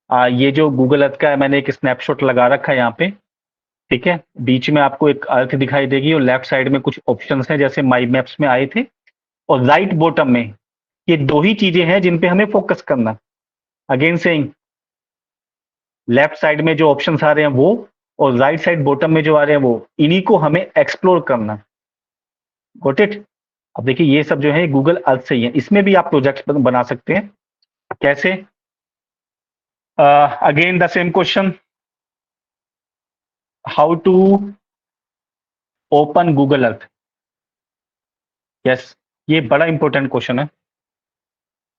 ये जो Google Earth का है, मैंने एक स्नैपशॉट लगा रखा है यहाँ पे, ठीक है। बीच में आपको एक अर्थ दिखाई देगी और लेफ्ट साइड में कुछ ऑप्शंस हैं जैसे माई मैप्स में आए थे, और राइट बॉटम में ये दो ही चीजें हैं जिन पे हमें फोकस करना। अगेन सेइंग, लेफ्ट साइड में जो ऑप्शंस आ रहे हैं वो, और राइट साइड बॉटम में जो आ रहे हैं वो, इन्हीं को हमें एक्सप्लोर करना। Got it? अब देखिए ये सब जो है गूगल अर्थ से ही है, इसमें भी आप प्रोजेक्ट बना सकते हैं। कैसे? Again the same question, how to open Google Earth. Yes, ये बड़ा इंपॉर्टेंट क्वेश्चन है,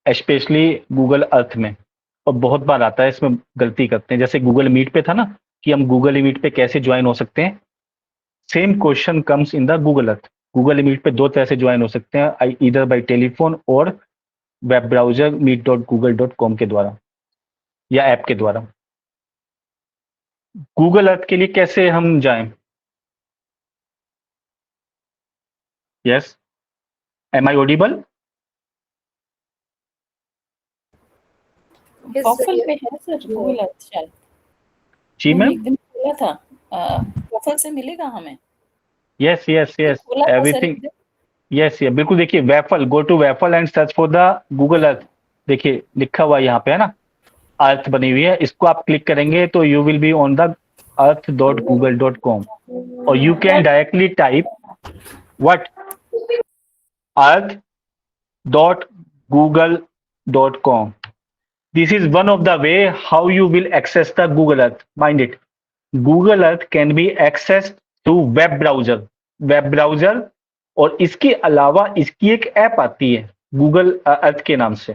स्पेशली गूगल अर्थ में, और बहुत बार आता है, इसमें गलती करते हैं। जैसे गूगल मीट पे था ना कि हम गूगल मीट पे कैसे ज्वाइन हो सकते हैं, same question comes in the Google Earth. Google Meet पे दो तरह से ज्वाइन हो सकते हैं, इधर बाई टेलीफोन और वेब ब्राउजर meet.google.com के द्वारा या ऐप के द्वारा। गूगल अर्थ के लिए कैसे हम जाएं? Yes, am I audible? Profile पे है सर गूगल अर्थ शायद। जी मैम। एक दिन खोला था, प्रोफाइल से मिलेगा हमें? यस यस यस, खोला था सर एक एवरीथिंग। दिन। यस ये बिल्कुल, देखिए waffle, go to waffle and search for the Google Earth. देखिए लिखा हुआ यहाँ पे है ना, अर्थ बनी हुई है, इसको आप क्लिक करेंगे तो you will be on the earth.google.com, और you can directly type what, earth.google.com. This is one of the way how you will access the Google Earth. Mind it, Google Earth can be accessed through web browser. Web browser, और इसके अलावा इसकी एक app आती है Google Earth के नाम से।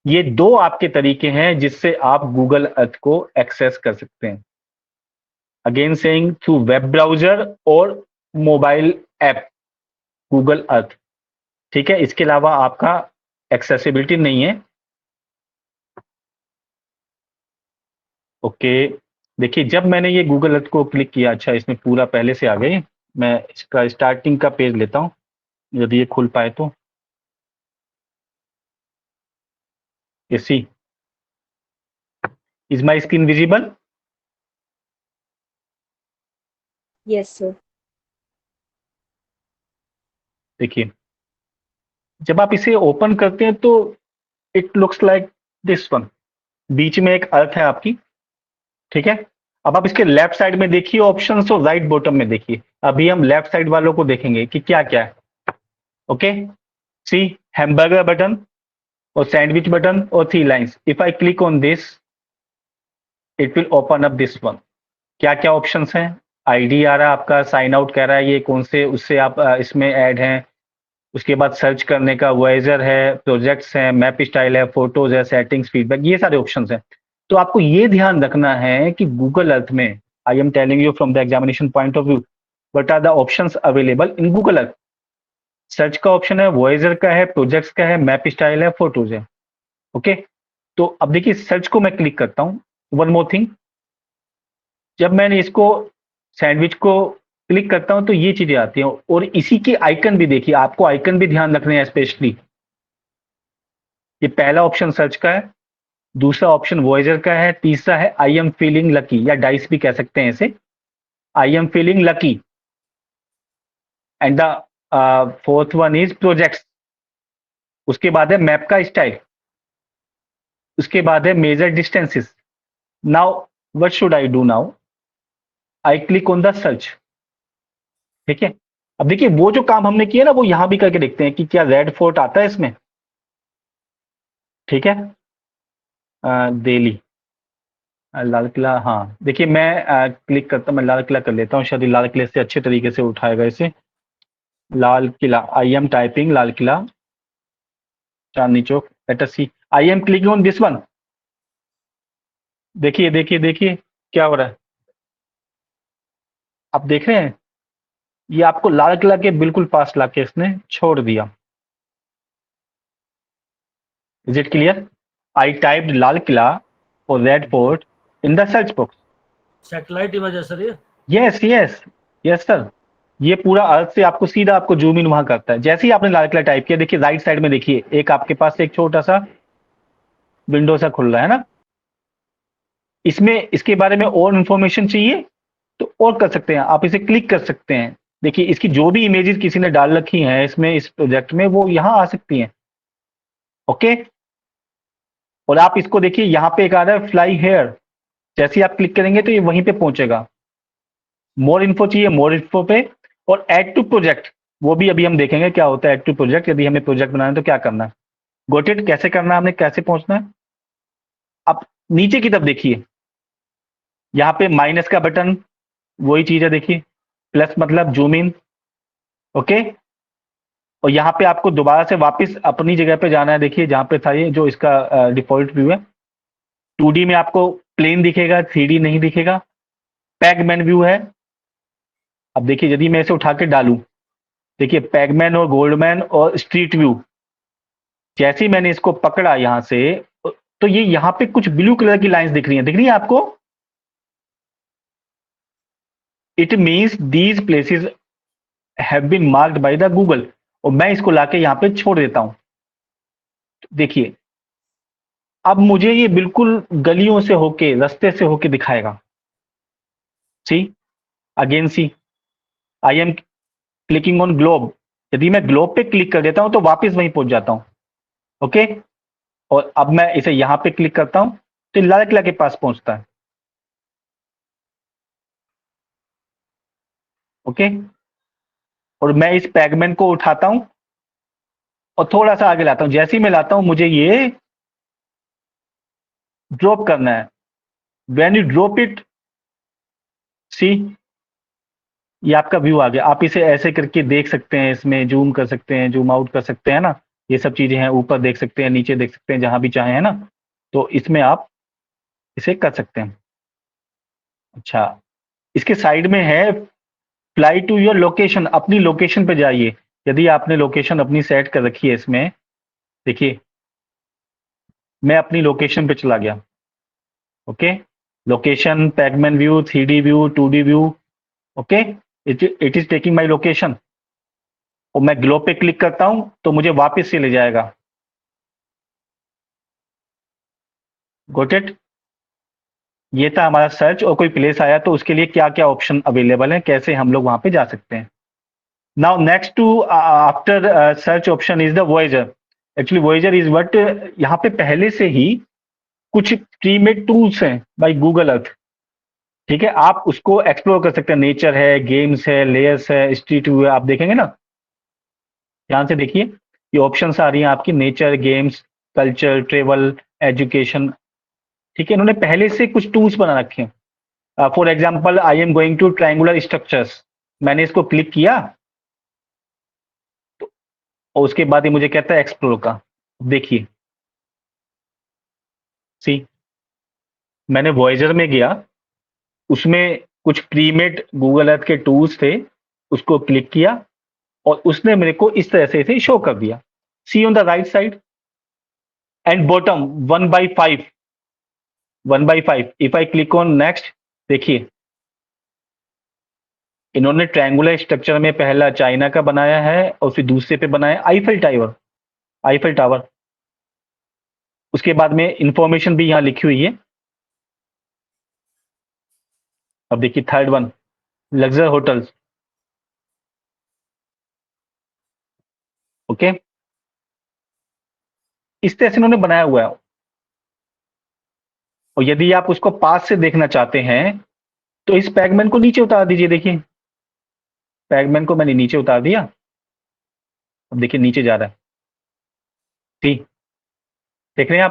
ये दो आपके तरीके हैं जिससे आप गूगल अर्थ को एक्सेस कर सकते हैं। Again saying, through web browser और मोबाइल ऐप गूगल अर्थ, ठीक है। इसके अलावा आपका एक्सेसिबिलिटी नहीं है। ओके, देखिए जब मैंने ये गूगल अर्थ को क्लिक किया, अच्छा इसमें पूरा पहले से आ गई, मैं इसका स्टार्टिंग का पेज लेता हूँ यदि ये खुल पाए तो। ये see, is my screen visible? Yes, sir. देखिए जब आप इसे ओपन करते हैं तो it looks like this one. बीच में एक अर्थ है आपकी, ठीक है। अब आप इसके लेफ्ट साइड में देखिए ऑप्शंस, और राइट बॉटम में देखिए। अभी हम लेफ्ट साइड वालों को देखेंगे कि क्या क्या है। ओके, सी, हैमबर्गर बटन और सैंडविच बटन और 3 lines. If I click on this, it will open up this one. क्या क्या ऑप्शंस हैं? आईडी आ रहा है आपका, साइन आउट कह रहा है ये कौन से उससे आप इसमें ऐड हैं। उसके बाद सर्च करने का वॉइजर है, प्रोजेक्ट्स हैं, मैप स्टाइल है, फोटोज है, सेटिंग्स, फीडबैक, ये सारे ऑप्शंस हैं। तो आपको ये ध्यान रखना है कि गूगल अर्थ में, I am telling you from the examination point of view, what are the options available in Google Earth. Search का ऑप्शन है, वॉइजर का है, प्रोजेक्ट्स का है, मैप स्टाइल है, फोटोज है। ओके, तो अब देखिए सर्च को मैं क्लिक करता हूँ। वन मोर थिंग, जब मैंने इसको सैंडविच को क्लिक करता हूं तो ये चीजें आती हैं, और इसी के आइकन भी देखिए, आपको आइकन भी ध्यान रखने हैं स्पेशली। ये पहला ऑप्शन सर्च का है, दूसरा ऑप्शन वॉइजर का है, तीसरा है आई एम फीलिंग लकी, या डाइस भी कह सकते हैं इसे, I am feeling lucky. And the fourth one is projects. उसके बाद है मैप का स्टाइल, उसके बाद है measure distances. Now what should I do? Now I click on the search, ठीक है। अब देखिए वो जो काम हमने किया ना, वो यहां भी करके देखते हैं कि क्या रेड फोर्ट आता है इसमें, ठीक है। दिल्ली, लाल किला, हाँ देखिए मैं क्लिक करता हूँ, मैं लाल किला कर लेता हूँ, शायद ये लाल किले से अच्छे तरीके से उठाएगा इसे। Lal Qila, I am typing Lal Qila, Chandni Chowk, let us see, I am clicking on this one. देखिए देखिए देखिए क्या हो रहा है, आप देख रहे हैं? ये आपको लाल किला के बिल्कुल पास लाके इसने छोड़ दिया। Is it clear? I typed Lal Qila और red fort in the search box. Satellite image है सर ये? यस यस यस सर, ये पूरा अर्थ से आपको सीधा आपको जूम इन वहां करता है। जैसे ही आपने लाल किला टाइप किया, देखिए राइट साइड में देखिए एक आपके पास एक छोटा सा विंडो सा खुल रहा है ना, इसमें इसके बारे में और इन्फॉर्मेशन चाहिए तो और कर सकते हैं, आप इसे क्लिक कर सकते हैं। देखिए इसकी जो भी इमेजेस किसी ने डाल रखी हैं इसमें, इस प्रोजेक्ट में, वो यहाँ आ सकती हैं। ओके, और आप इसको देखिए यहाँ पे एक आ रहा है फ्लाई हेयर, जैसे ही आप क्लिक करेंगे तो ये वहीं पे पहुंचेगा। मोर इन्फो चाहिए, मोर इन्फो पे, और ऐड टू प्रोजेक्ट, वो भी अभी हम देखेंगे क्या होता है ऐड टू प्रोजेक्ट। यदि हमें प्रोजेक्ट बनाना है तो क्या करना है, गोट इट, कैसे करना है, हमने कैसे पहुंचना है। आप नीचे की तरफ देखिए, यहाँ पे माइनस का बटन, वही चीज है देखिए, प्लस मतलब जूम इन। ओके, और यहाँ पे आपको दोबारा से वापस अपनी जगह पे जाना है। देखिए जहाँ पे था ये जो इसका डिफॉल्ट व्यू है, 2D में आपको प्लेन दिखेगा, 3D नहीं दिखेगा। पैगमैन व्यू है। अब देखिए यदि मैं इसे उठा के डालूं, देखिए पैगमैन और गोल्डमैन और स्ट्रीट व्यू, जैसे ही मैंने इसको पकड़ा यहां से, तो ये यहाँ पे कुछ ब्लू कलर की लाइंस दिख रही है आपको। It means these places have been marked by the Google, और मैं इसको लाके यहाँ पे छोड़ देता हूं। देखिए अब मुझे ये बिल्कुल गलियों से होके, रास्ते से होके दिखाएगा। See, again see, I am clicking on globe. यदि मैं ग्लोब पे क्लिक कर देता हूं तो वापस वहीं पहुंच जाता हूं। ओके, और अब मैं इसे यहां पे क्लिक करता हूं तो लाल किला के पास पहुंचता है। ओके, और मैं इस पैगमैन को उठाता हूं और थोड़ा सा आगे लाता हूं। जैसे ही मैं लाता हूं मुझे ये ड्रॉप करना है। व्हेन यू ड्रॉप इट, सी, ये आपका व्यू आ गया। आप इसे ऐसे करके देख सकते हैं, इसमें जूम कर सकते हैं, जूम आउट कर सकते हैं ना, ये सब चीजें हैं। ऊपर देख सकते हैं, नीचे देख सकते हैं, जहां भी चाहे, है ना। तो इसमें आप इसे कर सकते हैं। अच्छा, इसके साइड में है फ्लाई टू योर लोकेशन, अपनी लोकेशन पे जाइए। यदि आपने लोकेशन अपनी सेट कर रखी है इसमें, देखिए मैं अपनी लोकेशन पे चला गया। Okay, location, pegman view, 3D view, 2D view. Okay, it is taking my location, और मैं ग्लोब पे क्लिक करता हूं तो मुझे वापस से ले जाएगा। गोट इट, ये था हमारा सर्च। और कोई प्लेस आया तो उसके लिए क्या क्या ऑप्शन अवेलेबल है, कैसे हम लोग वहां पे जा सकते हैं। Now next to after search option is the voyager. Actually voyager is what, यहाँ पे पहले से ही कुछ प्रीमेड टूल्स हैं बाय गूगल अर्थ। ठीक है, आप उसको एक्सप्लोर कर सकते हैं। नेचर है, गेम्स है, लेयर्स है, स्ट्रीट व्यू है। आप देखेंगे ना, ध्यान से देखिए, ये ऑप्शंस आ रही हैं आपकी, nature, games, culture, travel, education. ठीक है, इन्होंने पहले से कुछ टूल्स बना रखे हैं। For example, I am going to triangular structures, मैंने इसको क्लिक किया और उसके बाद ये मुझे कहता है एक्सप्लोर का। देखिए, सी, मैंने वॉयेजर में गया, उसमें कुछ प्रीमेड गूगल अर्थ के टूल्स थे, उसको क्लिक किया और उसने मेरे को इस तरह से इसे शो कर दिया। See on the right side and bottom 1/5, 1/5। If I click on next, देखिए इन्होंने ट्रायंगुलर स्ट्रक्चर में पहला चाइना का बनाया है और फिर दूसरे पे बनाया आईफल टावर, आईफल टावर। उसके बाद में इंफॉर्मेशन भी यहाँ लिखी हुई है। अब देखिए थर्ड वन, लग्जर होटल्स। ओके, इस तरह से इन्होंने बनाया हुआ है। और यदि आप उसको पास से देखना चाहते हैं तो इस पैगमैन को नीचे उतार दीजिए। देखिए पैगमैन को मैंने नीचे उतार दिया, अब देखिए नीचे जा रहा है। ठीक, देख रहे हैं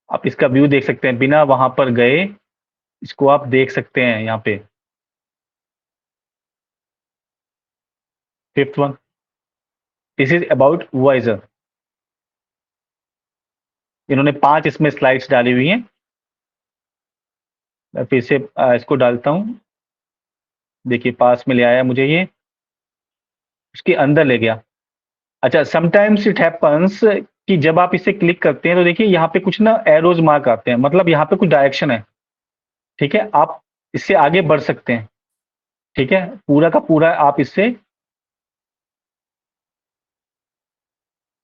आप इसका व्यू देख सकते हैं, बिना वहां पर गए इसको आप देख सकते हैं यहाँ पे। Fifth one, this is about Voyager. इन्होंने 5 इसमें स्लाइड्स डाली हुई हैं। मैं फिर से इसको डालता हूं। देखिए पास में ले आया मुझे, ये उसके अंदर ले गया। अच्छा, समटाइम्स इट हैपन्स कि जब आप इसे क्लिक करते हैं तो देखिए यहाँ पे कुछ ना एरोज मार्क आते हैं, मतलब यहाँ पे कुछ डायरेक्शन है। ठीक है, आप इससे आगे बढ़ सकते हैं। ठीक है, पूरा का पूरा आप इससे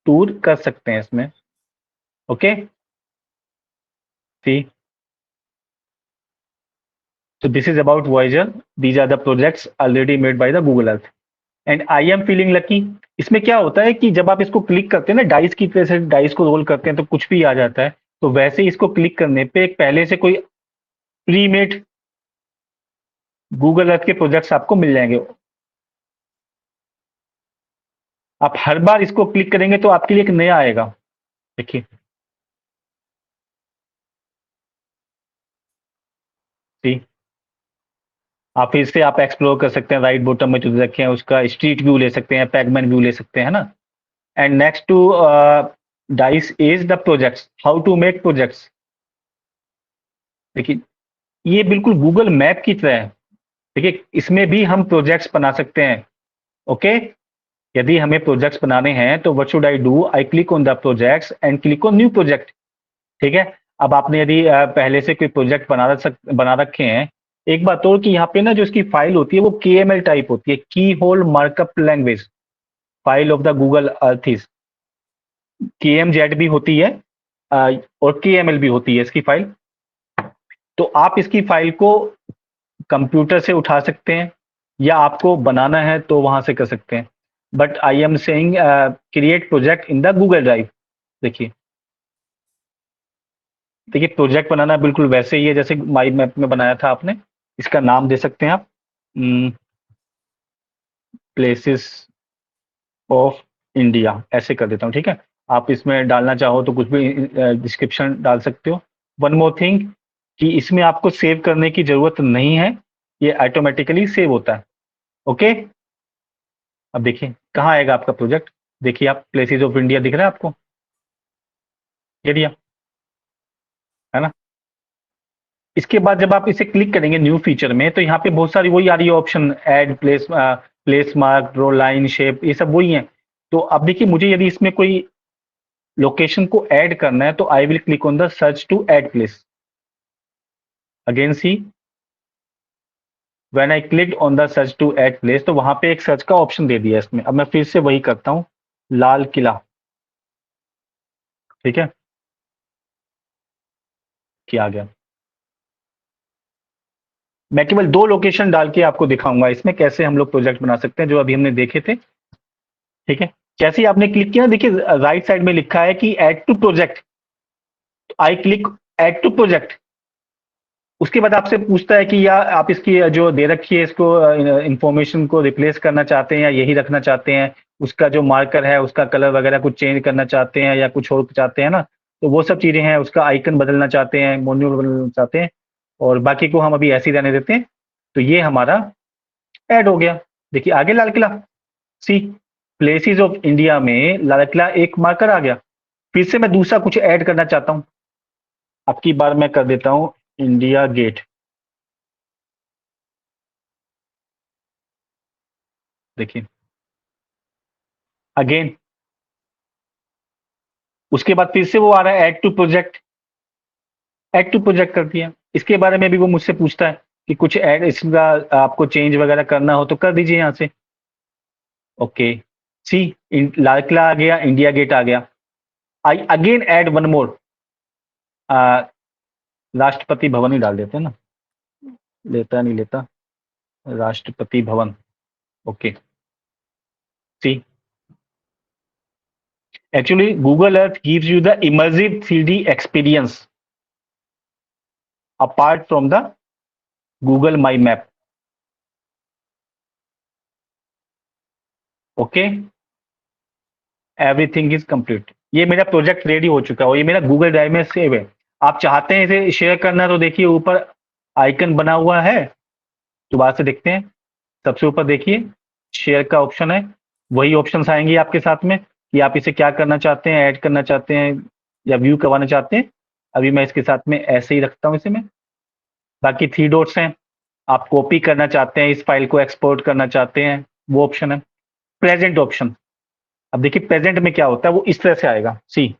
टूर कर सकते हैं इसमें। Okay, See, so this is about Voyager. These are the projects already made by the Google Earth. And I am feeling lucky. इसमें क्या होता है कि जब आप इसको क्लिक करते हैं ना, डाइस की तरह से डाइस को रोल करते हैं तो कुछ भी आ जाता है। तो वैसे ही इसको क्लिक करने पे एक पहले से कोई प्री मेड गूगल अर्थ के प्रोजेक्ट्स आपको मिल जाएंगे। आप हर बार इसको क्लिक करेंगे तो आपके लिए एक नया आएगा। देखिए, सी, आप इससे आप एक्सप्लोर कर सकते हैं। राइट बॉटम में जो रखे हैं उसका स्ट्रीट व्यू ले सकते हैं, पैगमैन व्यू ले सकते हैं, है ना। And next to dice is the projects, how to make projects. देखिए, ये बिल्कुल गूगल मैप की तरह है। देखिए, इसमें भी हम प्रोजेक्ट्स बना सकते हैं। ओके, यदि हमें प्रोजेक्ट्स बनाने हैं तो what should I do, I click on the projects and click on new project. ठीक है, अब आपने यदि पहले से कोई प्रोजेक्ट बना रखे हैं, एक बात और कि यहाँ पे ना जो इसकी फाइल होती है वो KML टाइप होती है, keyhole markup language. File of the Google Earth is KMZ भी होती है और KML भी होती है इसकी फाइल। तो आप इसकी फाइल को कंप्यूटर से उठा सकते हैं या आपको बनाना है तो वहां से कर सकते हैं। But I am saying create project in the Google drive. देखिए, देखिए प्रोजेक्ट बनाना बिल्कुल वैसे ही है जैसे माई मैप में बनाया था आपने। इसका नाम दे सकते हैं आप प्लेसेस ऑफ इंडिया, ऐसे कर देता हूँ। ठीक है, आप इसमें डालना चाहो तो कुछ भी डिस्क्रिप्शन डाल सकते हो। वन मोर थिंग कि इसमें आपको सेव करने की जरूरत नहीं है, ये ऑटोमेटिकली सेव होता है। ओके, अब देखिए कहाँ आएगा आपका प्रोजेक्ट। देखिए, आप प्लेसेस ऑफ इंडिया दिख रहा है आपको, ये दिया है ना। इसके बाद जब आप इसे क्लिक करेंगे न्यू फीचर में तो यहाँ पे बहुत सारी वही आ रही है option, add place mark, draw line, shape, ये सब वही है। तो अब देखिए, मुझे यदि इसमें कोई लोकेशन को ऐड करना है तो I will click on the search to add place. Again see, when I click on the search to add place तो वहां पे एक सर्च का ऑप्शन दे दिया इसमें। अब मैं फिर से वही करता हूँ, लाल किला। ठीक है, क्या आ गया। मैं केवल 2 लोकेशन डाल के आपको दिखाऊंगा इसमें कैसे हम लोग प्रोजेक्ट बना सकते हैं जो अभी हमने देखे थे। ठीक है, जैसे ही आपने क्लिक किया, देखिए राइट साइड में लिखा है कि add to project. I click add to project. उसके बाद आपसे पूछता है कि या आप इसकी जो दे रखी है इसको इंफॉर्मेशन को रिप्लेस करना चाहते हैं या यही रखना चाहते हैं, उसका जो मार्कर है उसका कलर वगैरह कुछ चेंज करना चाहते हैं या कुछ और चाहते हैं ना। तो वो सब चीजें हैं, उसका आइकन बदलना चाहते हैं, मोन्यू बदलना चाहते हैं, और बाकी को हम अभी ऐसे ही रहने देते हैं। तो ये हमारा ऐड हो गया। देखिए आगे लाल किला, सी, प्लेसेस ऑफ इंडिया में लाल किला एक मार्कर आ गया। फिर से मैं दूसरा कुछ ऐड करना चाहता हूं, अब की बार मैं कर देता हूं इंडिया गेट। देखिए अगेन, उसके बाद फिर से वो आ रहा है add to project. Add to project कर दिया। इसके बारे में भी वो मुझसे पूछता है कि कुछ ऐड इसका आपको चेंज वगैरह करना हो तो कर दीजिए यहां से। ओके, सी, लाल किला आ गया, इंडिया गेट आ गया। I again add one more, Rashtrapati Bhavan ही डाल देते हैं ना, लेता नहीं लेता, Rashtrapati Bhavan. Okay, C, actually Google Earth gives you the immersive 3D experience apart from the Google My Map. Okay, everything is complete. ये मेरा प्रोजेक्ट रेडी हो चुका है और ये मेरा गूगल ड्राइव में सेव है। आप चाहते हैं इसे शेयर करना तो देखिए ऊपर आइकन बना हुआ है, दोबारा से देखते हैं। सबसे ऊपर देखिए शेयर का ऑप्शन है, वही ऑप्शंस आएंगे आपके साथ में कि आप इसे क्या करना चाहते हैं, ऐड करना चाहते हैं या व्यू करवाना चाहते हैं। अभी मैं इसके साथ में ऐसे ही रखता हूं इसे मैं। बाकी 3 डॉट्स हैं, आप कॉपी करना चाहते हैं, इस फाइल को एक्सपोर्ट करना चाहते हैं, वो ऑप्शन है। प्रेजेंट ऑप्शन, अब देखिए प्रेजेंट में क्या होता है, वो इस तरह से आएगा। See,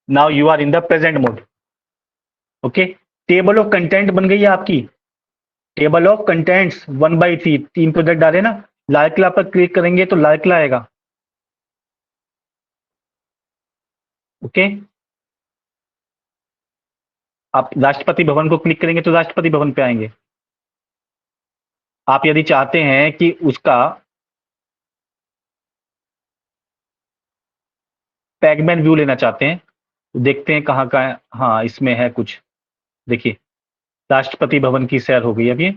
now you are in the present mode. Okay, table of content बन गई है आपकी। टेबल ऑफ कंटेंट्स 1/3, 3 प्रोजेक्ट डाले ना, लाल किला पर क्लिक करेंगे तो लाल किला आएगा। ओके, आप राष्ट्रपति भवन को क्लिक करेंगे तो राष्ट्रपति भवन पे आएंगे। आप यदि चाहते हैं कि उसका पैगमैन व्यू लेना चाहते हैं तो देखते हैं कहाँ का है। हाँ, इसमें है कुछ, देखिए राष्ट्रपति भवन की सैर हो गई। अब ये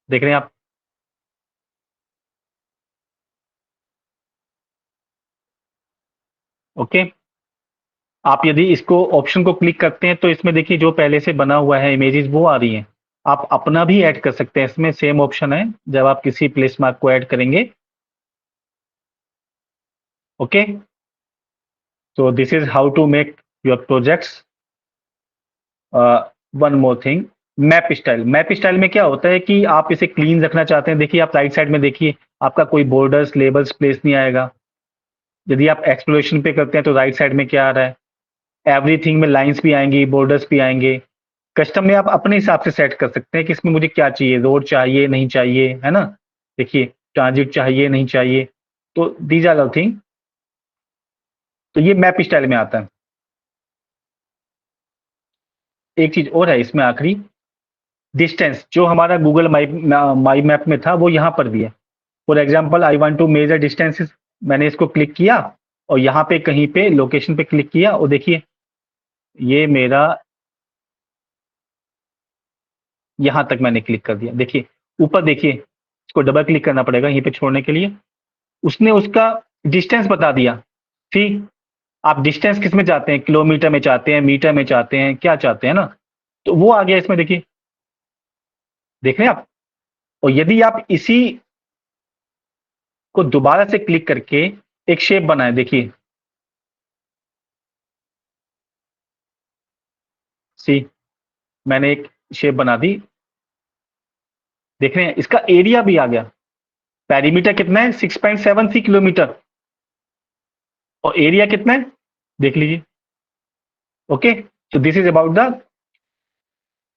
देख रहे हैं आप, ओके। आप यदि इसको ऑप्शन को क्लिक करते हैं तो इसमें देखिए जो पहले से बना हुआ है इमेजेस वो आ रही हैं। आप अपना भी ऐड कर सकते हैं, इसमें सेम ऑप्शन है जब आप किसी प्लेस मार्क को ऐड करेंगे। Okay, so this is how to make your projects. One more thing, map style. Map style में क्या होता है कि आप इसे क्लीन रखना चाहते हैं। देखिए आप राइट साइड में देखिए, आपका कोई बॉर्डर्स लेबल्स प्लेस नहीं आएगा। यदि आप एक्सप्लोरेशन पे करते हैं तो राइट साइड में क्या आ रहा है, एवरीथिंग में लाइंस भी आएंगी, बॉर्डर्स भी आएंगे। कस्टम में आप अपने हिसाब से सेट कर सकते हैं कि इसमें मुझे क्या चाहिए, रोड चाहिए नहीं चाहिए, है ना। देखिए ट्रांजिट चाहिए नहीं चाहिए, तो दीज आर थिंग। तो ये मैप स्टाइल में आता है। एक चीज और है इसमें आखिरी, डिस्टेंस। जो हमारा गूगल माई मैप में था वो यहाँ पर भी है। For example I want to measure distances, मैंने इसको क्लिक किया और यहाँ पे कहीं पे लोकेशन पे क्लिक किया और देखिए ये मेरा यहाँ तक मैंने क्लिक कर दिया। देखिए ऊपर देखिए, इसको डबल क्लिक करना पड़ेगा यहीं पे छोड़ने के लिए। उसने उसका डिस्टेंस बता दिया। ठीक, आप डिस्टेंस किस में चाहते हैं, किलोमीटर में चाहते हैं, मीटर में चाहते हैं, क्या चाहते हैं ना, तो वो आ गया इसमें। देखिए देख रहे हैं आप। और यदि आप इसी को दोबारा से क्लिक करके एक शेप बनाए, देखिए सी, मैंने एक शेप बना दी। देख रहे हैं इसका एरिया भी आ गया। पेरीमीटर कितना है, 6.73 किलोमीटर, और एरिया कितना है देख लीजिए। Okay, so this is about the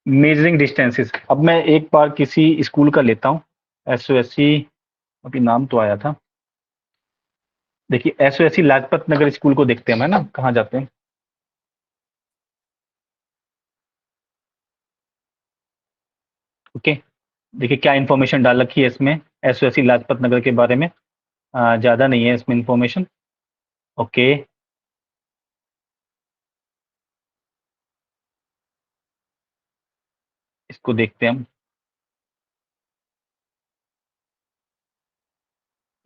measuring distances. अब मैं एक बार किसी स्कूल का लेता हूँ, SOSC, अभी नाम तो आया था। देखिए SOSC लाजपत नगर स्कूल को देखते हैं, मैं ना कहाँ जाते हैं। ओके, देखिए क्या इंफॉर्मेशन डाल रखी है इसमें SOSC लाजपत नगर के बारे में। ज़्यादा नहीं है इसमें इंफॉर्मेशन। ओके, इसको देखते हैं हम।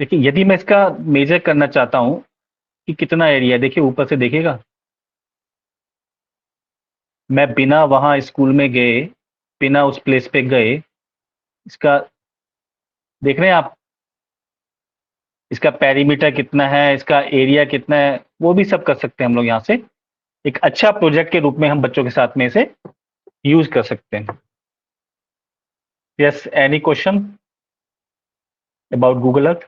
देखिए यदि मैं इसका मेजर करना चाहता हूँ कि कितना एरिया है, देखिए ऊपर से देखिएगा, मैं बिना वहाँ स्कूल में गए, बिना उस प्लेस पे गए, इसका देख रहे हैं आप, इसका पेरीमीटर कितना है, इसका एरिया कितना है, वो भी सब कर सकते हैं हम लोग यहाँ से। एक अच्छा प्रोजेक्ट के रूप में हम बच्चों के साथ में इसे यूज कर सकते हैं। Yes, any question about Google Earth?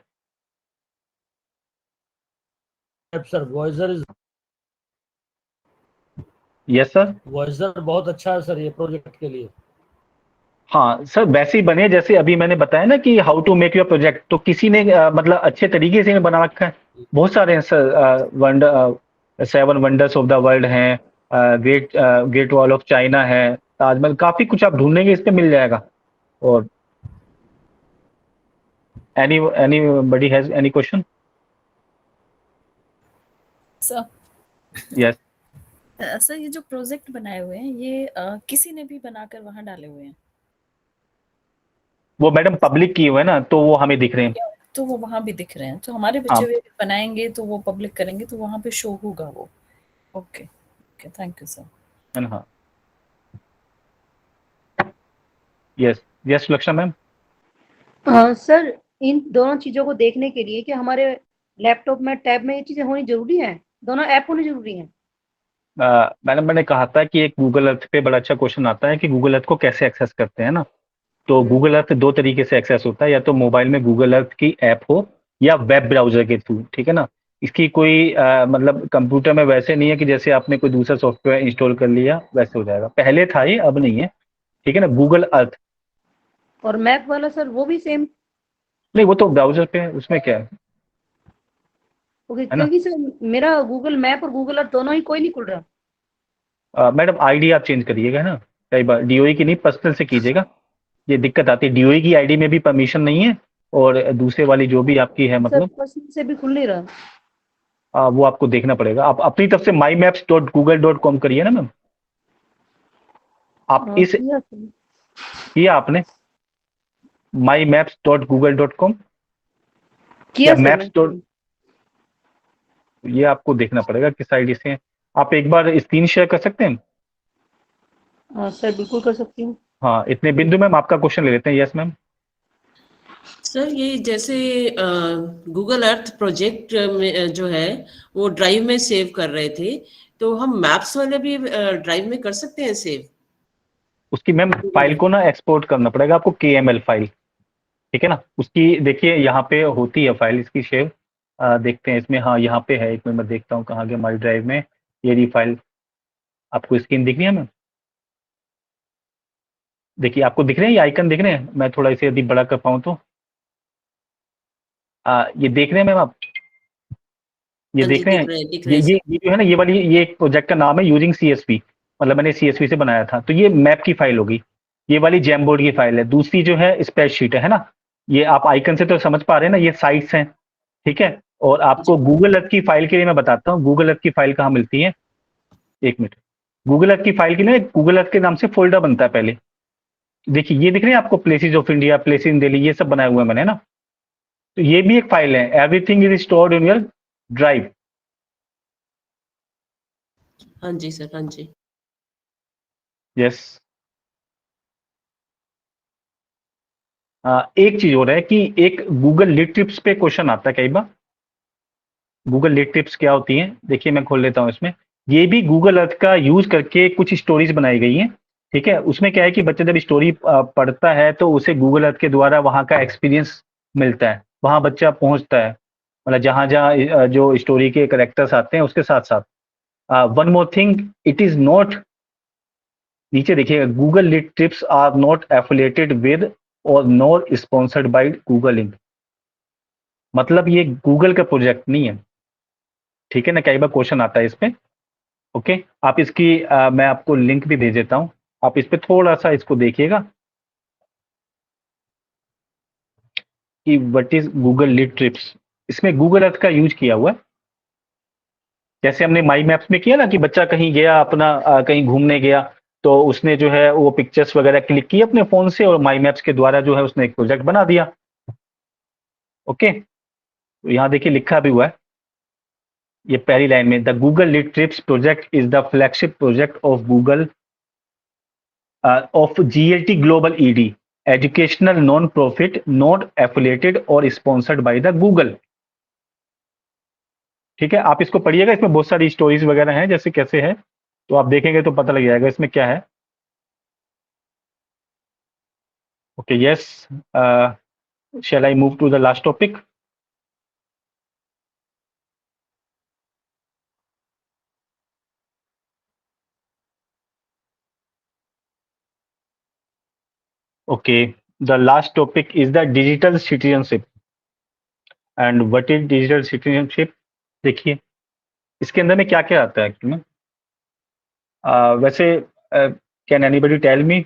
Sir Voyager yes sir. Voyager बहुत अच्छा है सर ये प्रोजेक्ट के लिए। हाँ सर, वैसे ही बने जैसे अभी मैंने बताया ना कि how to make your project, तो किसी ने मतलब अच्छे तरीके से बना रखा है। बहुत सारे हैं sir, 7 wonders of the world हैं, ग्रेट वॉल ऑफ चाइना है, ताजमहल, काफी कुछ आप ढूंढेंगे इस पे मिल जाएगा। और anybody has any question? Sir Yes. Sir ये जो प्रोजेक्ट बनाए हुए हैं ये किसी ने भी बनाकर वहां डाले हुए हैं? वो मैडम पब्लिक की हुए है ना, तो वो हमें दिख रहे हैं। तो वो वहां भी दिख रहे हैं, तो हमारे बच्चे भी बनाएंगे तो वो पब्लिक करेंगे तो वहां पे शो होगा वो। Okay okay, thank you sir. हाँ, यस यस लक्षा मैम। सर इन दोनों चीजों को देखने के लिए कि हमारे लैपटॉप में टैब में ये चीजें होनी जरूरी है, दोनों ऐप होनी जरूरी है। मैडम मैंने कहा था कि एक गूगल अर्थ पे बड़ा अच्छा क्वेश्चन आता है कि गूगल अर्थ को कैसे एक्सेस करते हैं ना। तो गूगल अर्थ 2 तरीके से एक्सेस होता है, या तो मोबाइल में गूगल अर्थ की ऐप हो या वेब ब्राउजर के थ्रू, ठीक है ना। इसकी कोई मतलब कंप्यूटर में वैसे नहीं है कि जैसे आपने कोई दूसरा सॉफ्टवेयर इंस्टॉल कर लिया वैसे हो जाएगा। पहले था ये, अब नहीं है, ठीक है ना। गूगल अर्थ, और मैप वाला सर वो भी सेम? नहीं वो तो ब्राउजर पे है, उसमें क्या है। ओके, है ना? क्योंकि सर मेरा गूगल मैप और गूगल अर्थ दोनों ही कोई नहीं खुल रहा। मैडम आईडी आप चेंज करिएगा ना, कई बार डीओई की नहीं पर्सनल से कीजिएगा, ये दिक्कत आती है। डीओई की आईडी में भी परमिशन नहीं है और दूसरे वाली जो भी आपकी है सर मतलब पर्सनल से भी खुल नहीं रहा। वो आपको देखना पड़ेगा। आप अपनी तरफ से mymaps.google.com करिए ना मैम। आप इस किया सर। किया आपने mymaps.google.com किया या सर मैप्स मैंने। ये आपको देखना पड़ेगा किस आईडी से है। आप एक बार स्क्रीन शेयर कर सकते हैं? सर बिल्कुल कर सकती हूँ। हाँ इतने बिंदु मैम आपका क्वेश्चन ले लेते हैं। Yes ma'am. सर ये जैसे गूगल अर्थ प्रोजेक्ट में जो है वो ड्राइव में सेव कर रहे थे, तो हम मैप्स वाले भी ड्राइव में कर सकते हैं सेव? उसकी मैम फाइल को ना एक्सपोर्ट करना पड़ेगा आपको, KML फाइल, ठीक है ना। उसकी देखिए यहाँ पे होती है फाइल इसकी शेयर, देखते हैं इसमें। हाँ यहाँ पे है, एक मिनट मैं देखता हूँ कहाँ गया हमारी ड्राइव में। ये रही फाइल, आपको स्क्रीन दिख रही है मैम? देखिए आपको दिख रहे हैं ये आइकन दिख रहे हैं? मैं थोड़ा इसे यदि बड़ा कर पाऊँ तो ये देख रहे हैं मैम आप? ये हाँ जी, देख रहे हैं? दिख ये रहे हैं ये सर। ये जो है ना, ये वाली, ये एक प्रोजेक्ट का नाम है यूजिंग CSV, मतलब मैंने CSV से बनाया था। तो ये मैप की फाइल होगी, ये वाली जैमबोर्ड की फाइल है। दूसरी जो है स्प्रेडशीट है ना। ये आप आइकन से तो समझ पा रहे हैं ना, ये साइट्स हैं, ठीक है। और आपको जी। गूगल अर्थ की फाइल के लिए मैं बताता हूँ, गूगल अर्थ की फाइल कहाँ मिलती है, एक मिनट। गूगल अर्थ की फाइल के लिए गूगल अर्थ के नाम से फोल्डर बनता है पहले। देखिए ये दिख रहे हैं आपको, places of India, places in Delhi, ये सब बनाए हुए हैं मैंने ना। तो ये भी एक फाइल है, everything is stored in your drive. हाँ जी सर, हाँ जी। यस। एक चीज और है कि एक गूगल लीड ट्रिप्स पे क्वेश्चन आता है कई बार। गूगल लीड ट्रिप्स क्या होती हैं, देखिए मैं खोल लेता हूं इसमें। ये भी गूगल अर्थ का यूज करके कुछ स्टोरीज बनाई गई हैं, ठीक है। उसमें क्या है कि बच्चा जब स्टोरी पढ़ता है तो उसे गूगल अर्थ के द्वारा वहां का एक्सपीरियंस मिलता है, वहां बच्चा पहुंचता है, मतलब जहां जहां जो स्टोरी के कैरेक्टर्स आते हैं उसके साथ साथ। One more thing, it is not, नीचे देखिएगा, Google lead trips are not affiliated with or nor sponsored by Google Inc. मतलब ये गूगल का प्रोजेक्ट नहीं है, ठीक है ना। कई बार क्वेश्चन आता है इस पे। ओके, आप इसकी मैं आपको लिंक भी भेज देता हूं, आप इस पे थोड़ा सा इसको देखिएगा कि what is Google lead trips. इसमें गूगल अर्थ का यूज किया हुआ है, जैसे हमने माई मैप्स में किया ना कि बच्चा कहीं गया अपना, कहीं घूमने गया, तो उसने जो है वो पिक्चर्स वगैरह क्लिक की अपने फोन से और माई मैप्स के द्वारा जो है उसने एक प्रोजेक्ट बना दिया। ओके, तो यहाँ देखिए लिखा भी हुआ है, ये पहली लाइन में, the Google lead trips project is the flagship project of Google of GLT global ED, educational non profit, not affiliated और स्पॉन्सर्ड बाय द गूगल। ठीक है, आप इसको पढ़िएगा, इसमें बहुत सारी स्टोरीज वगैरह हैं जैसे कैसे है, तो आप देखेंगे तो पता लग जाएगा इसमें क्या है। Okay yes, shall I move to the last topic? Okay, the last topic is the digital citizenship. And what is digital citizenship? देखिए इसके अंदर में क्या क्या आता है एक्चुअली में। वैसे can anybody tell me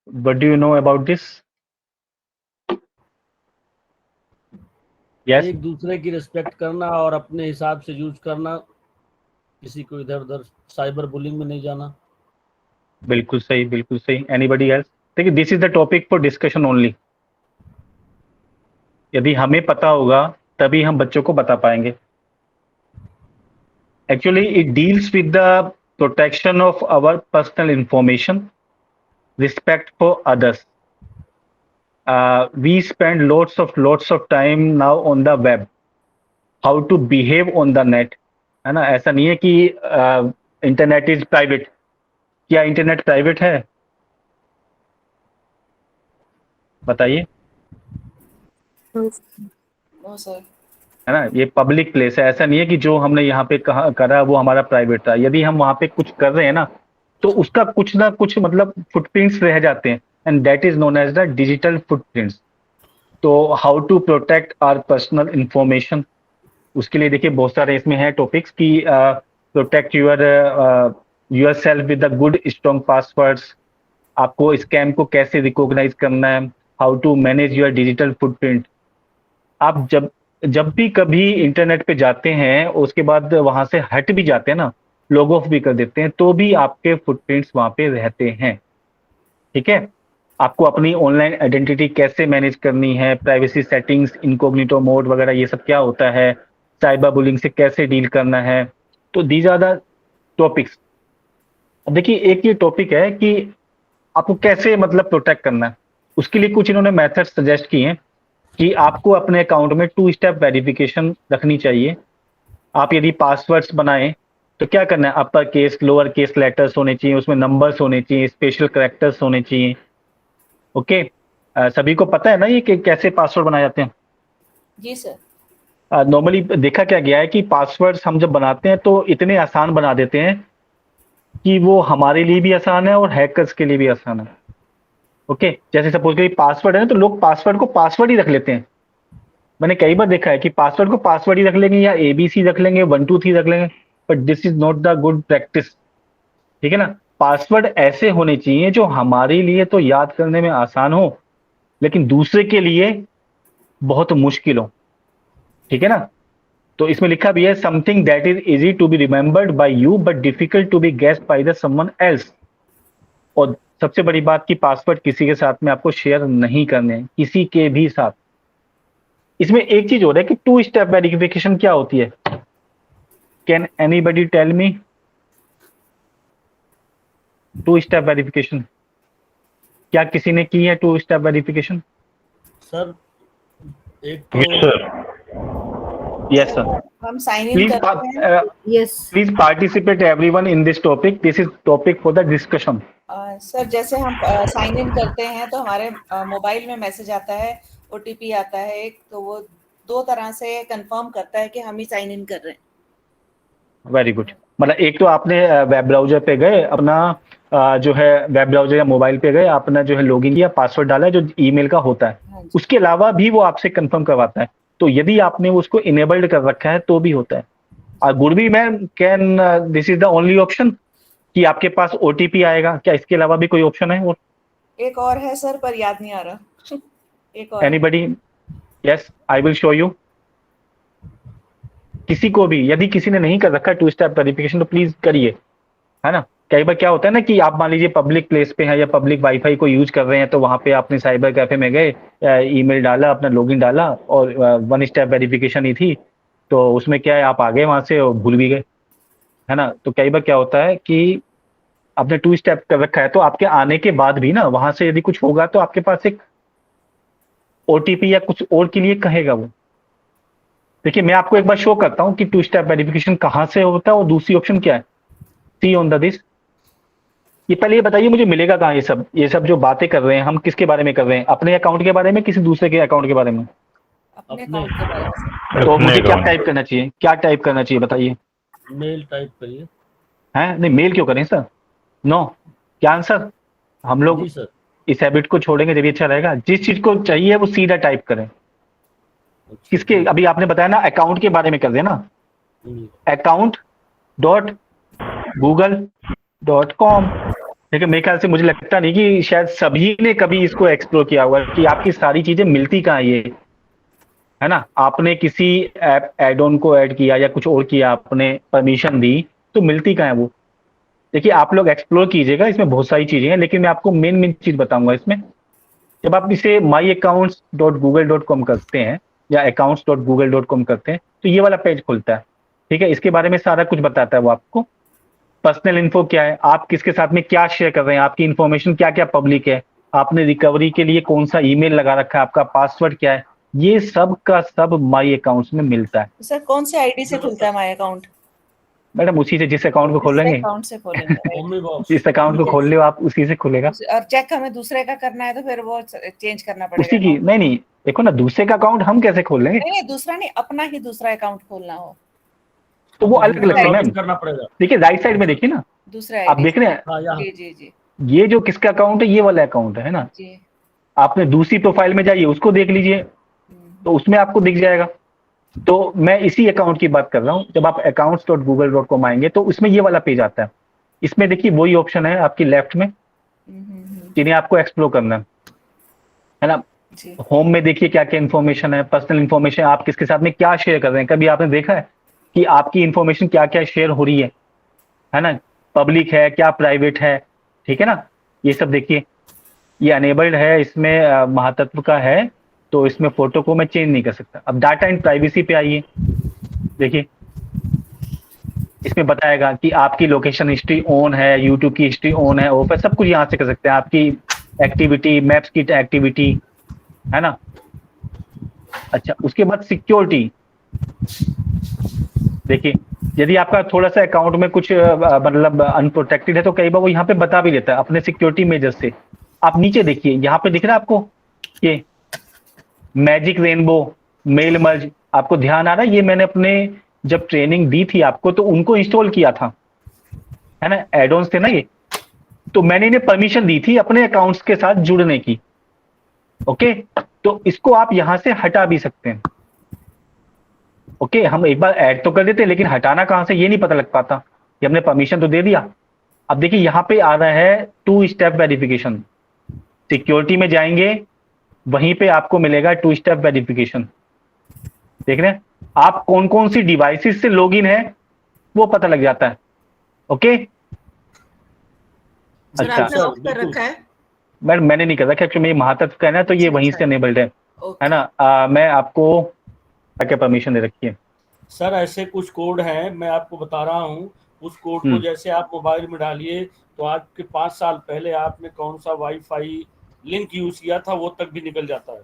what do you know about this? Yes, एक दूसरे की रिस्पेक्ट करना और अपने हिसाब से यूज करना, किसी को इधर उधर साइबर बुलिंग में नहीं जाना। बिल्कुल सही, बिल्कुल सही। Anybody else? देखिए this is the topic for discussion only. यदि हमें पता होगा तभी हम बच्चों को बता पाएंगे। Actually, it deals with the protection of our personal information, respect for others. We spend lots of time now on the web. How to behave on the net, है ना। ऐसा नहीं है कि इंटरनेट इज प्राइवेट। क्या internet private है? बताइए, no sir. है ना। ये पब्लिक प्लेस है, ऐसा नहीं है कि जो हमने यहाँ पे कहा करा वो हमारा प्राइवेट था। यदि हम वहां पे कुछ कर रहे हैं ना तो उसका कुछ ना कुछ मतलब फुटप्रिंट्स रह जाते हैं, and that is known as the digital footprints. तो how to protect our personal information, उसके लिए देखिए बहुत सारे इसमें है टॉपिक्स की, protect your yourself with the good strong passwords, आपको स्कैम को कैसे रिकॉग्नाइज करना है, how to manage your digital footprint. आप जब भी कभी इंटरनेट पे जाते हैं उसके बाद वहां से हट भी जाते हैं ना, लॉग ऑफ भी कर देते हैं, तो भी आपके फुटप्रिंट्स वहां पे रहते हैं। ठीक है, आपको अपनी ऑनलाइन आइडेंटिटी कैसे मैनेज करनी है, प्राइवेसी सेटिंग्स, इनकॉग्निटो मोड वगैरह ये सब क्या होता है, साइबर बुलिंग से कैसे डील करना है, तो दीज आर द टॉपिक्स। अब देखिए एक ये टॉपिक है कि आपको कैसे मतलब प्रोटेक्ट करना है, उसके लिए कुछ इन्होंने मेथड सजेस्ट किए हैं कि आपको अपने अकाउंट में 2 स्टेप वेरिफिकेशन रखनी चाहिए। आप यदि पासवर्ड्स बनाएं तो क्या करना है, upper case lower case letters होने चाहिए, उसमें नंबर्स होने चाहिए, स्पेशल कैरेक्टर्स होने चाहिए। ओके, सभी को पता है ना ये कि कैसे पासवर्ड बनाए जाते हैं। जी सर। नॉर्मली देखा क्या गया है कि पासवर्ड्स हम जब बनाते हैं तो इतने आसान बना देते हैं कि वो हमारे लिए भी आसान है और हैकर्स के लिए भी आसान है। ओके, जैसे सपोज करिए पासवर्ड है ना, तो लोग पासवर्ड को पासवर्ड ही रख लेते हैं। मैंने कई बार देखा है कि पासवर्ड को पासवर्ड ही रख लेंगे या ABC रख लेंगे, 1 2 3 रख लेंगे, but this is not the good practice. ठीक है ना, पासवर्ड ऐसे होने चाहिए जो हमारे लिए तो याद करने में आसान हो लेकिन दूसरे के लिए बहुत मुश्किल हो। ठीक है ना, तो इसमें लिखा भी है something that is easy to be remembered by you but difficult to be guessed by the someone else. और सबसे बड़ी बात कि पासवर्ड किसी के साथ में आपको शेयर नहीं करने हैं, किसी के भी साथ। इसमें एक चीज हो रहा है कि 2 स्टेप वेरिफिकेशन क्या होती है, can anybody tell me 2 step verification, क्या किसी ने की है 2 स्टेप वेरिफिकेशन? सर एक तो Yes, sir. यस सर, हम साइन इन प्लीज करते हैं। Yes please participate everyone in this topic, this is topic for the discussion. Sir जैसे हम साइन इन करते हैं तो हमारे मोबाइल में मैसेज आता है, OTP आता है एक, तो वो 2 तरह से कंफर्म करता है कि हम ही साइन इन कर रहे हैं। वेरी गुड, मतलब एक तो आपने वेब ब्राउजर पे गए, अपना जो है वेब ब्राउजर या मोबाइल पे गए, अपना जो है लॉगिन किया, पासवर्ड डाला जो ईमेल का होता है, हाँ जी। उसके अलावा भी वो आपसे कंफर्म करवाता है। तो यदि आपने उसको इनेबल्ड कर रखा है तो भी होता है। और Gurbi ma'am, can this is the only option कि आपके पास OTP आएगा, क्या इसके अलावा भी कोई ऑप्शन है? और एक और है सर, पर याद नहीं आ रहा। एक और anybody? Yes, I will show you. किसी को भी यदि किसी ने नहीं कर रखा 2 स्टेप वेरिफिकेशन तो प्लीज करिए, है ना। कई बार क्या होता है ना कि आप मान लीजिए पब्लिक प्लेस पे हैं या पब्लिक वाईफाई को यूज कर रहे हैं, तो वहां पे आपने साइबर कैफे में गए, ईमेल डाला, अपना लॉगिन डाला और 1 स्टेप वेरिफिकेशन ही थी, तो उसमें क्या है आप आ गए वहां से और भूल भी गए, है ना। तो कई बार क्या होता है कि आपने 2 स्टेप कर रखा है तो आपके आने के बाद भी ना वहां से यदि कुछ होगा तो आपके पास एक OTP या कुछ और के लिए कहेगा वो। देखिए मैं आपको एक बार शो करता हूँ कि 2 स्टेप वेरिफिकेशन कहाँ से होता है और दूसरी ऑप्शन क्या है। सी ऑन द दिस, ये पहले ये बताइए मुझे मिलेगा कहाँ ये सब जो बातें कर रहे हैं हम किसके बारे में कर रहे हैं, अपने अकाउंट के बारे में, किसी दूसरे के अकाउंट के बारे में? अपने अपने- अकाउंट के बारे में सर। तो अपने मुझे क्या account. टाइप करना चाहिए, क्या टाइप करना चाहिए बताइए? मेल टाइप करिए। हैं नहीं, मेल क्यों करें सर? नो, क्या आंसर? हम लोग जी सर। इस हैबिट को छोड़ेंगे जब अच्छा रहेगा। जिस चीज को चाहिए वो सीधा टाइप करें। किसके, अभी आपने बताया ना अकाउंट के बारे में कर देना, account.google.com। ठीक है, मेरे ख्याल से मुझे लगता नहीं कि शायद सभी ने कभी इसको एक्सप्लोर किया होगा कि आपकी सारी चीजें मिलती कहाँ ये, है ना। आपने किसी ऐप एड ऑन को ऐड किया या कुछ और किया, आपने परमिशन दी, तो मिलती कहाँ है वो। देखिए आप लोग एक्सप्लोर कीजिएगा, इसमें बहुत सारी चीजें हैं, लेकिन मैं आपको मेन चीज बताऊंगा इसमें। जब आप इसे myaccounts.google.com करते हैं या accounts.google.com करते हैं तो ये वाला पेज खुलता है। ठीक है, इसके बारे में सारा कुछ बताता है वो आपको। पर्सनल इन्फो क्या है, आप किसके साथ में क्या शेयर कर रहे हैं, आपकी इंफॉर्मेशन क्या क्या पब्लिक है, आपने रिकवरी के लिए कौन सा ईमेल लगा रखा है, आपका पासवर्ड क्या है, ये सब का सब माई अकाउंट्स में मिलता है। सर कौन से आईडी से खुलता है माय अकाउंट? मैडम उसी से जिस अकाउंट को खोलेंगे, अकाउंट से खोलेंगे right? ओमी बॉक्स। जिस अकाउंट को खोल लो आप उसी से खुलेगा। और चेक हमें दूसरे का करना है तो फिर वो चेंज करना पड़ेगा। उसी की नहीं, देखो ना दूसरे का अकाउंट हम कैसे खोल लेंगे, नहीं दूसरा नहीं, अपना ही दूसरा अकाउंट खोलना हो तो वो अलग अलग है मैम। लॉगिन करना पड़ेगा। देखिए राइट साइड में देखिए ना, दूसरा आप आईडी। देख रहे हैं हाँ यहाँ जी जी जी ये जो किसका अकाउंट है, ये वाला अकाउंट है ना। जी। आपने दूसरी प्रोफाइल में जाइए, उसको देख लीजिए, तो उसमें आपको दिख जाएगा। तो मैं इसी अकाउंट की बात कर रहा हूँ। जब आप accounts.google.com आएंगे तो उसमें ये वाला पेज आता है। इसमें देखिए वही ऑप्शन है आपकी लेफ्ट में जिन्हें आपको एक्सप्लोर करना है ना। जी होम में देखिए क्या क्या इन्फॉर्मेशन है, पर्सनल इन्फॉर्मेशन, आप किसके साथ में क्या शेयर कर रहे हैं। कभी आपने देखा है कि आपकी इन्फॉर्मेशन क्या क्या शेयर हो रही है ना, पब्लिक है क्या प्राइवेट है, ठीक है ना। ये सब देखिए, ये अनेबल्ड है, इसमें महातत्व का है, तो इसमें फोटो को मैं चेंज नहीं कर सकता। अब डाटा एंड प्राइवेसी पे आइए, देखिए इसमें बताएगा कि आपकी लोकेशन हिस्ट्री ऑन है, यूट्यूब की हिस्ट्री ऑन है, ऑफ है, सब कुछ यहाँ से कर सकते हैं। आपकी एक्टिविटी, मैप्स की एक्टिविटी, है ना। अच्छा, उसके बाद सिक्योरिटी, देखिए यदि आपका थोड़ा सा अकाउंट में कुछ मतलब अनप्रोटेक्टेड है तो कई बार वो यहाँ पे बता भी देता है अपने सिक्योरिटी मेजर्स से। आप नीचे देखिए, यहाँ पे दिख रहा है आपको ये मैजिक रेनबो, मेल मर्ज, आपको ध्यान आ रहा है, ये मैंने अपने जब ट्रेनिंग दी थी आपको तो उनको इंस्टॉल किया था, है ना, एडॉन्स थे ना ये, तो मैंने इन्हें परमिशन दी थी अपने अकाउंट्स के साथ जुड़ने की। ओके, तो इसको आप यहां से हटा भी सकते हैं। ओके, हम एक बार ऐड तो कर देते हैं लेकिन हटाना कहां से ये नहीं पता लग पाता, कि हमने परमिशन तो दे दिया। अब देखिए यहां पे आ रहा है 2 स्टेप वेरिफिकेशन, सिक्योरिटी में जाएंगे वहीं पे आपको मिलेगा 2 स्टेप वेरिफिकेशन। देख रहे हैं आप कौन कौन सी डिवाइसेस से लॉगिन है वो पता लग जाता है। ओके, सर अच्छा आपने ऑफ कर रखा है? मैडम मैंने नहीं कर रखा, एक्चुअली मेरी महातत्व का है ना, तो ये अच्छा, वहीं अच्छा। से अनेबल्ड है ओके ना। मैं आपको क्या परमिशन दे रखी है। सर ऐसे कुछ कोड हैं, मैं आपको बता रहा हूँ। उस कोड को जैसे आप मोबाइल में डालिए तो आपके 5 साल पहले आपने कौन सा वाईफाई लिंक यूज किया था वो तक भी निकल जाता है।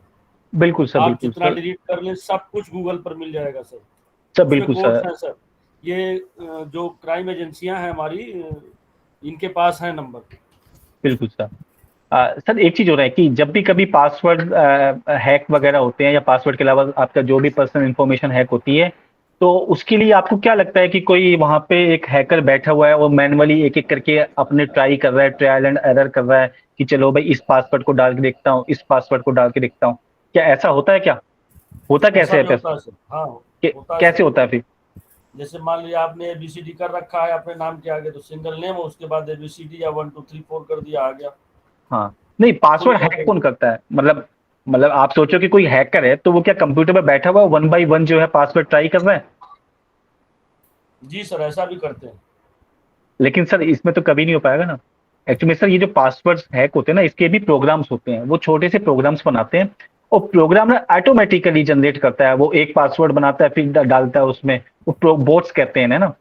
बिल्कुल सर, आप बिल्कुल जितना सर, डिलीट कर लें सब कुछ गूगल पर मिल जाएगा सर। सर उसमें बिल्कुल कोड्स सर, हैं सर। ये जो क्राइम एजेंसियां हैं हमारी, इनके पास है नंबर। बिल्कुल सर। सर एक चीज हो रहा है कि जब भी कभी पासवर्ड हैक वगैरह होते हैं या पासवर्ड के अलावा आपका जो भी पर्सनल इंफॉर्मेशन हैक होती है, तो उसके लिए आपको क्या लगता है कि कोई वहां पे एक हैकर बैठा हुआ है, वो मैनुअली एक एक करके अपने ट्राई कर रहा है, ट्रायल एंड एरर कर रहा है कि चलो भाई इस पासवर्ड को डाल के देखता हूँ, इस पासवर्ड को डाल के देखता हूँ, क्या ऐसा होता है क्या? होता कैसे ऐसा है भी होता है सर। हाँ, होता है कैसे सर। होता है फिर? जैसे मान लीजिए आपने ABCD कर रखा है अपने नाम के आगे, तो सिंगल नेम, उसके बाद ABCD या 1 2 3 4 कर दिया, आ गया। हाँ, नहीं पासवर्ड हैक कौन करता है? मतलब आप सोचो कि कोई हैकर है तो वो क्या कंप्यूटर पे बैठा हुआ 1 बाई 1 जो है पासवर्ड ट्राई कर रहा है? जी सर, ऐसा भी करते हैं। लेकिन सर इसमें तो कभी नहीं हो पाएगा ना। एक्चुअली सर ये जो पासवर्ड हैक होते हैं ना, इसके भी प्रोग्राम्स होते हैं, वो छोटे से प्रोग्राम्स बनाते हैं और प्रोग्राम ना ऑटोमेटिकली जनरेट करता है, वो एक पासवर्ड बनाता है फिर डालता है उसमें, वो बोट्स कहते हैं ना,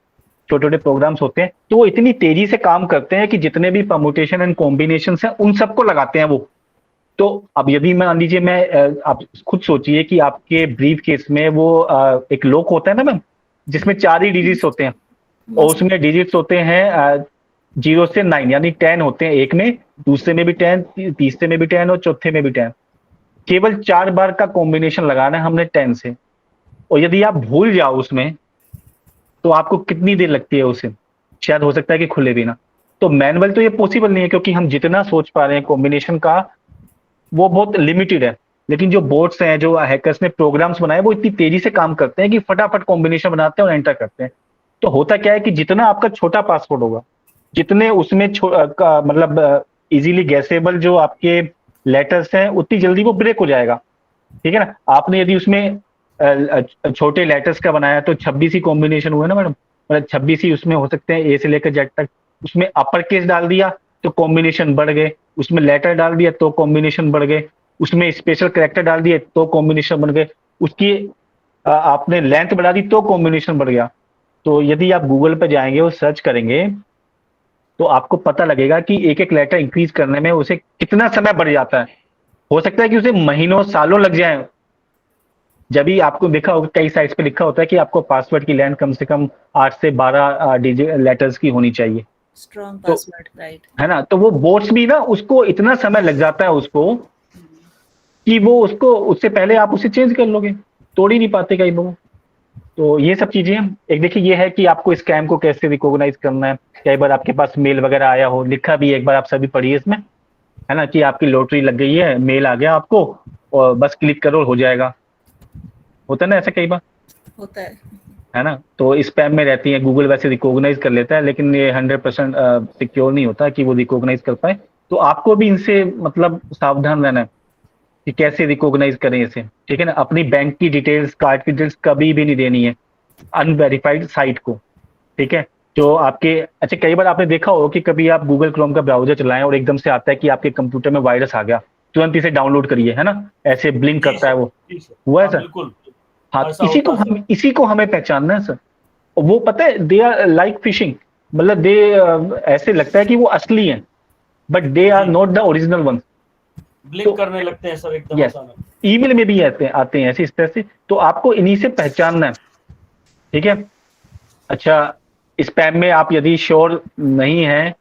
छोटे छोटे प्रोग्राम्स होते हैं, तो वो इतनी तेजी से काम करते हैं कि जितने भी परमुटेशन एंड कॉम्बिनेशन हैं उन सबको लगाते हैं वो। तो अब यदि मान लीजिए आप खुद सोचिए कि आपके ब्रीफ केस में वो एक लॉक होता है ना मैम, जिसमें 4 ही डिजिट्स होते हैं और उसमें डिजिट्स होते हैं 0 से 9, यानी 10 होते हैं, एक में, दूसरे में भी 10, तीसरे में भी 10 और चौथे में भी 10। केवल 4 बार का कॉम्बिनेशन लगाना है हमने 10 से, और यदि आप भूल जाओ उसमें तो आपको कितनी देर लगती है उसे, शायद हो सकता है कि खुले भी ना। तो मैनुअल तो ये पॉसिबल नहीं है क्योंकि हम जितना सोच पा रहे हैं कॉम्बिनेशन का वो बहुत लिमिटेड है, लेकिन जो बोट्स हैं, जो हैकर्स ने प्रोग्राम्स बनाए, वो इतनी तेजी से काम करते हैं कि फटाफट कॉम्बिनेशन बनाते हैं और एंटर करते हैं। तो होता क्या है कि जितना आपका छोटा पासवर्ड होगा, जितने उसमें मतलब इजीली गैसेबल जो आपके लेटर्स हैं, उतनी जल्दी वो ब्रेक हो जाएगा, ठीक है ना। आपने यदि उसमें छोटे लेटर्स का बनाया तो 26 ही कॉम्बिनेशन हुए ना मैडम, मतलब 26 ही उसमें हो सकते हैं, ए से लेकर जेड तक। उसमें अपर केस डाल दिया तो कॉम्बिनेशन बढ़ गए, उसमें लेटर डाल दिया तो कॉम्बिनेशन बढ़ गए, उसमें स्पेशल कैरेक्टर डाल दिए तो कॉम्बिनेशन बढ़ गए, उसकी आपने लेंथ बढ़ा दी तो कॉम्बिनेशन बढ़ गया। तो यदि आप गूगल पर जाएंगे और सर्च करेंगे तो आपको पता लगेगा कि एक एक लेटर इंक्रीज करने में उसे कितना समय बढ़ जाता है। हो सकता है कि उसे महीनों सालों लग जाए। जब भी आपको देखा होगा कई साइट्स पे लिखा होता है कि आपको पासवर्ड की लेंथ कम से कम 8 से 12 डिजिट लेटर्स की होनी चाहिए, स्ट्रॉन्ग तो पासवर्ड, राइट। है ना। तो वो बोट्स भी ना, उसको इतना समय लग जाता है उसको कि वो उसको, उससे पहले आप उसे चेंज कर लोगे, तोड़ ही नहीं पाते कई लोग। तो ये सब चीजें हैं। एक देखिए ये है कि आपको स्कैम को कैसे रिकॉग्नाइज करना है। कई बार आपके पास मेल वगैरह आया हो, लिखा भी है, एक बार आप सभी पढ़िए इसमें, है ना, कि आपकी लॉटरी लग गई है, मेल आ गया आपको और बस क्लिक करो हो जाएगा। होता है ना ऐसा कई बार। होता है। है ना, तो स्पैम में रहती हैं। गूगल वैसे रिकॉग्नाइज कर लेता है, लेकिन ये 100% सिक्योर नहीं होता कि वो रिकॉग्नाइज कर पाए। तो आपको भी इनसे मतलब सावधान रहना है कि कैसे रिकॉग्नाइज करें इसे, ठीक है ना। अपनी बैंक की डिटेल्स, कार्ड की डिटेल्स कभी भी नहीं देनी है अनवेरिफाइड साइट को, ठीक है। जो आपके, अच्छा कई बार आपने देखा होगा कि कभी आप गूगल क्रोम का ब्राउजर चलाएं और एकदम से आता है कि आपके कंप्यूटर में वायरस आ गया, तुरंत इसे डाउनलोड करिए, है ना, ऐसे ब्लिंक जी करता है सर, वो, जी सर, हुआ है हाँ सर। बिल्कुल, हाँ, ऐसा होता है सर। इसी को हमें पहचानना है सर। वो पता है, दे आर लाइक फिशिंग, मतलब दे ऐसे लगता है कि वो असली हैं, but they R G, not the original one. Blink तो करने लगते हैं सर एकदम यस, अचानक। ईमेल में भी आते हैं ऐसे इस तरह से, तो आपको इन्हीं से पहचानना है, ठीक है। अच्छा, स्पैम में आप यदि श्योर नहीं है